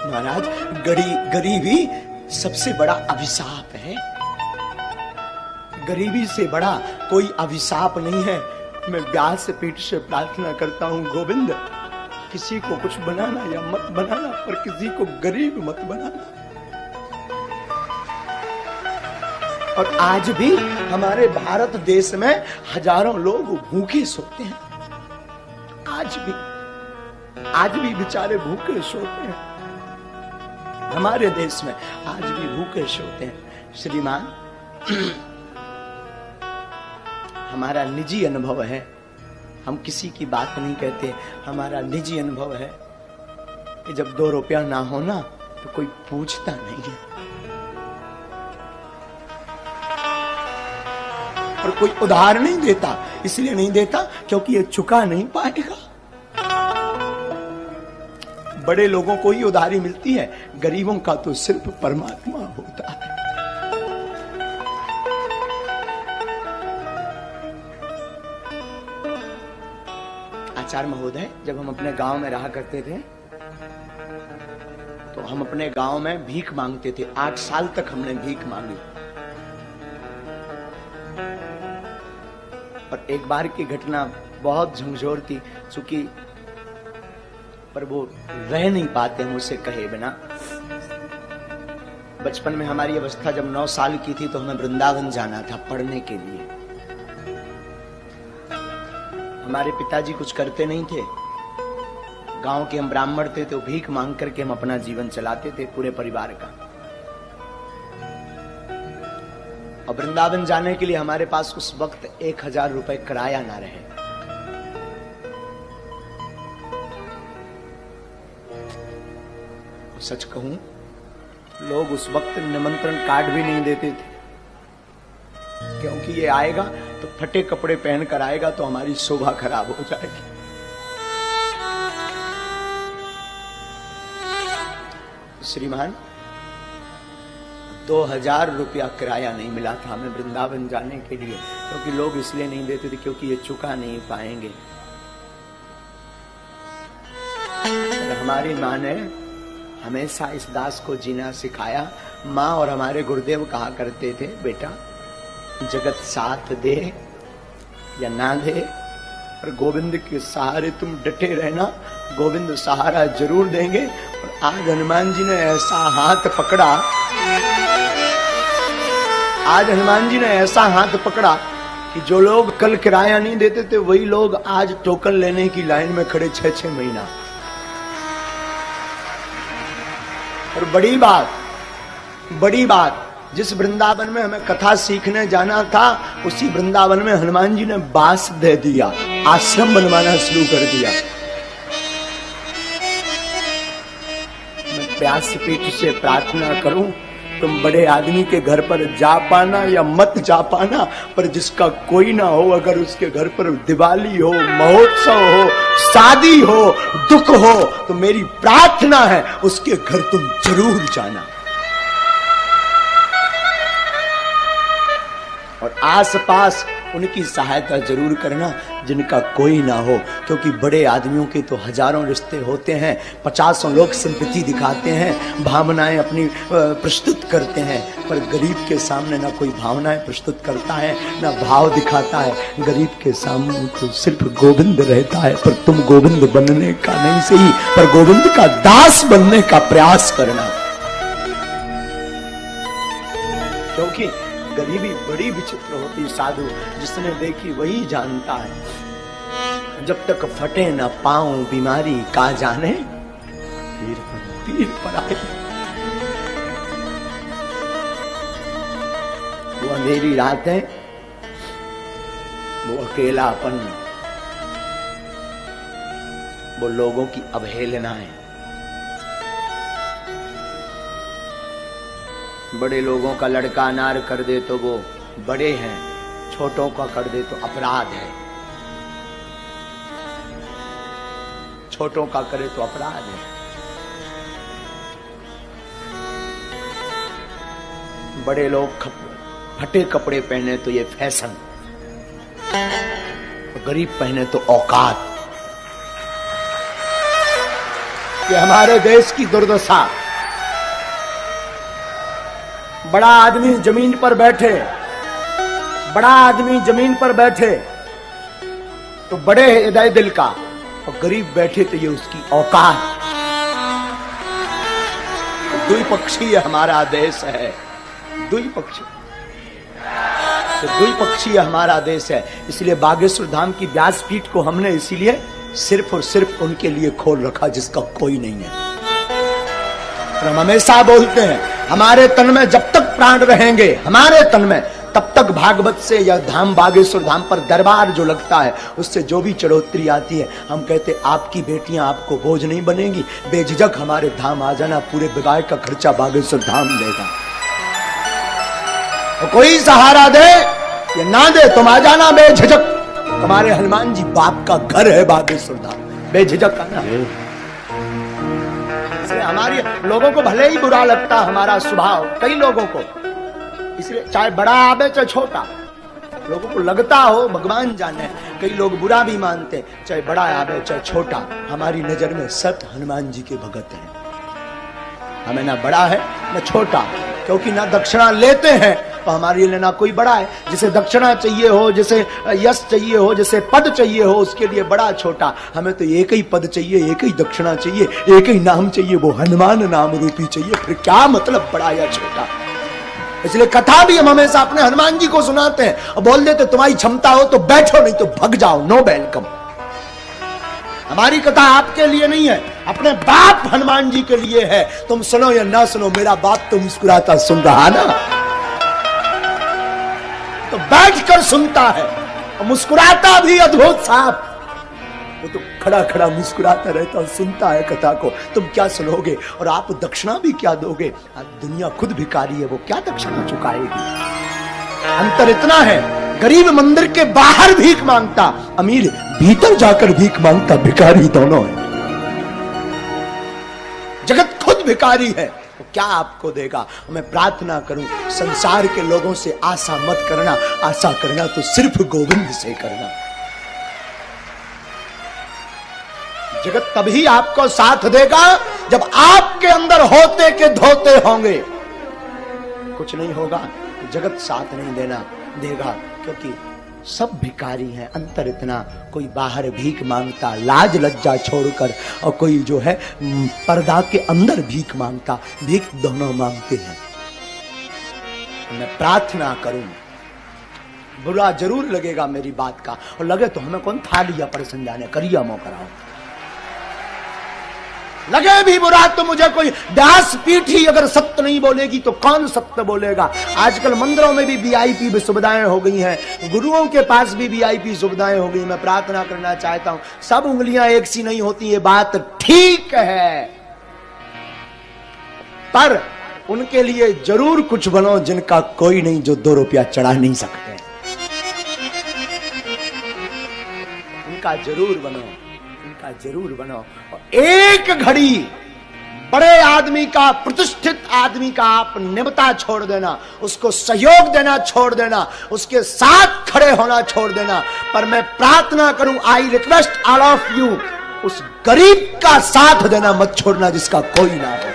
महाराज, गरीबी सबसे बड़ा अभिशाप है। गरीबी से बड़ा कोई अभिशाप नहीं है। मैं व्यास पीठ से प्रार्थना करता हूं, गोविंद, किसी को कुछ बनाना या मत बनाना, पर किसी को गरीब मत बनाना। और आज भी हमारे भारत देश में हजारों लोग भूखे सोते हैं। आज भी बेचारे भूखे सोते हैं। हमारे देश में आज भी भूखे सोते हैं। श्रीमान, हमारा निजी अनुभव है, हम किसी की बात नहीं कहते, हमारा निजी अनुभव है कि जब 2 रुपया ना हो ना तो कोई पूछता नहीं है, और कोई उधार नहीं देता। इसलिए नहीं देता क्योंकि ये चुका नहीं पाएगा। बड़े लोगों को ही उधारी मिलती है, गरीबों का तो सिर्फ परमात्मा होता है। आचार्य महोदय, जब हम अपने गांव में रहा करते थे तो हम अपने गांव में भीख मांगते थे। 8 साल तक हमने भीख मांगी। और एक बार की घटना बहुत झंझोर थी, चूंकि पर वो रह नहीं पाते मुझसे कहे बिना। बचपन में हमारी अवस्था जब 9 साल की थी तो हमें वृंदावन जाना था पढ़ने के लिए। हमारे पिताजी कुछ करते नहीं थे, गांव के हम ब्राह्मण थे, तो भीख मांग करके हम अपना जीवन चलाते थे पूरे परिवार का। और वृंदावन जाने के लिए हमारे पास उस वक्त 1000 रुपए किराया ना रहे। सच कहूं, लोग उस वक्त निमंत्रण कार्ड भी नहीं देते थे, क्योंकि ये आएगा तो फटे कपड़े पहनकर आएगा तो हमारी शोभा खराब हो जाएगी। श्रीमान, 2000 रुपया किराया नहीं मिला था हमें वृंदावन जाने के लिए, क्योंकि लोग इसलिए नहीं देते थे क्योंकि ये चुका नहीं पाएंगे। हमारी माँ ने हमेशा इस दास को जीना सिखाया। माँ और हमारे गुरुदेव कहा करते थे, बेटा जगत साथ दे या ना दे, पर गोविंद के सहारे तुम डटे रहना, गोविंद सहारा जरूर देंगे। और आज हनुमान जी ने ऐसा हाथ पकड़ा, आज हनुमान जी ने ऐसा हाथ पकड़ा कि जो लोग कल किराया नहीं देते थे वही लोग आज टोकन लेने की लाइन में खड़े 6-6 महीना। और बड़ी बात, जिस वृंदावन में हमें कथा सीखने जाना था उसी वृंदावन में हनुमान जी ने बास दे दिया, आश्रम बनवाना शुरू कर दिया। मैं व्यासपीठ से प्रार्थना करूं, तुम बड़े आदमी के घर पर जा पाना या मत जा पाना, पर जिसका कोई ना हो, अगर उसके घर पर दिवाली हो, महोत्सव हो, शादी हो, दुख हो, तो मेरी प्रार्थना है उसके घर तुम जरूर जाना। और आसपास उनकी सहायता जरूर करना जिनका कोई ना हो, क्योंकि बड़े आदमियों के तो हजारों रिश्ते होते हैं, 50 लोग सिंपैथी दिखाते हैं, भावनाएं अपनी प्रस्तुत करते हैं, पर गरीब के सामने ना कोई भावनाएं प्रस्तुत करता है ना भाव दिखाता है। गरीब के सामने तो सिर्फ गोविंद रहता है। पर तुम गोविंद बनने का नहीं सही, पर गोविंद का दास बनने का प्रयास करना, क्योंकि गरीबी बड़ी विचित्र होती। साधु जिसने देखी वही जानता है। जब तक फटे न पाऊं बीमारी का जाने, पीर पर आए। वो अंधेरी रातें, वो अकेलापन, वो लोगों की अवहेलनाएं। बड़े लोगों का लड़का अनार कर दे तो वो बड़े हैं, छोटों का कर दे तो अपराध है, छोटों का करे तो अपराध है। बड़े लोग फटे कपड़े पहने तो ये फैशन, गरीब पहने तो औकात। कि हमारे देश की दुर्दशा। बड़ा आदमी जमीन पर बैठे, बड़ा आदमी जमीन पर बैठे तो बड़े हृदय दिल का, और गरीब बैठे तो ये उसकी औकात। द्विपक्षीय हमारा देश है, द्विपक्षीय, तो द्विपक्षीय हमारा देश है। इसलिए बागेश्वर धाम की व्यासपीठ को हमने इसीलिए सिर्फ और सिर्फ उनके लिए खोल रखा जिसका कोई नहीं है। और हम हमेशा बोलते हैं हमारे तन में जब तक प्राण रहेंगे, हमारे तन में, तब तक भागवत से या धाम बागेश्वर धाम पर दरबार जो लगता है उससे जो भी चढ़ोतरी आती है, हम कहते आपकी बेटियां आपको बोझ नहीं बनेगी, बेझिझक हमारे धाम आ जाना, पूरे विवाह का खर्चा बागेश्वर धाम देगा। तो कोई सहारा दे या ना दे, तुम आ जाना बेझिझक। तुम्हारे हनुमान जी बाप का घर है बागेश्वर धाम, बेझिझक आना। इसलिए हमारी लोगों को भले ही बुरा लगता हमारा स्वभाव, कई लोगों को, इसलिए चाहे बड़ा आवे चाहे छोटा, लोगों को लगता हो, भगवान जाने, कई लोग बुरा भी मानते, चाहे बड़ा आवे चाहे छोटा, हमारी नजर में सब हनुमान जी के भगत हैं। हमें ना बड़ा है ना छोटा, क्योंकि ना दक्षिणा लेते हैं तो हमारे लिए ना कोई बड़ा है। जिसे दक्षिणा चाहिए हो, जिसे यश चाहिए हो, जिसे पद चाहिए हो, उसके लिए बड़ा छोटा। हमें तो एक ही पद चाहिए, एक ही दक्षिणा चाहिए, एक ही नाम चाहिए, वो हनुमान नाम रूपी चाहिए। फिर क्या मतलब बड़ा या छोटा। इसलिए कथा भी हम हमेशा अपने हनुमान जी को सुनाते हैं और बोल देते तुम्हारी क्षमता हो तो बैठो, नहीं तो भग जाओ, नो वेलकम। हमारी कथा आपके लिए नहीं है, अपने बाप हनुमान जी के लिए है। तुम सुनो या ना सुनो, मेरा बाप तो मुस्कुराता सुन रहा ना, तो बैठकर सुनता है और मुस्कुराता भी अद्भुत साहब। वो तो खड़ा खड़ा मुस्कुराता रहता और सुनता है कथा को। तुम क्या सुनोगे और आप दक्षिणा भी क्या दोगे? दुनिया खुद भिखारी है, वो क्या दक्षिणा चुकाएगी? अंतर इतना है, गरीब मंदिर के बाहर भीख मांगता, अमीर भीतर जाकर भीख मांगता, भिखारी दोनों है। जगत खुद भिखारी है, तो क्या आपको देगा? मैं प्रार्थना करूं संसार के लोगों से आशा मत करना, आशा करना तो सिर्फ गोविंद से करना। जगत तभी आपको साथ देगा जब आपके अंदर होते के धोते होंगे। कुछ नहीं होगा जगत साथ नहीं देगा, क्योंकि सब भिखारी हैं। अंतर इतना, कोई बाहर भीख मांगता लाज लज्जा छोड़कर, और कोई जो है पर्दा के अंदर भीख मांगता, भीख दोनों मांगते हैं। मैं प्रार्थना करूं, बुरा जरूर लगेगा मेरी बात का, और लगे तो हमें कौन थालिया पर समझाने, करिया मो कराओ। लगे भी बुरा तो मुझे कोई व्यास पीठ ही अगर सत्य नहीं बोलेगी तो कौन सत्य बोलेगा? आजकल मंदिरों में भी वीआईपी सुविधाएं हो गई हैं, गुरुओं के पास भी वीआईपी सुविधाएं हो गई। मैं प्रार्थना करना चाहता हूं, सब उंगलियां एक सी नहीं होती, ये बात ठीक है, पर उनके लिए जरूर कुछ बनो जिनका कोई नहीं, जो 2 रुपया चढ़ा नहीं सकते, उनका जरूर बनो, उनका जरूर बनो। एक घड़ी बड़े आदमी का, प्रतिष्ठित आदमी का आप निमता छोड़ देना, उसको सहयोग देना छोड़ देना, उसके साथ खड़े होना छोड़ देना। पर मैं प्रार्थना करूं, I request all of you, उस गरीब का साथ देना मत छोड़ना जिसका कोई ना हो।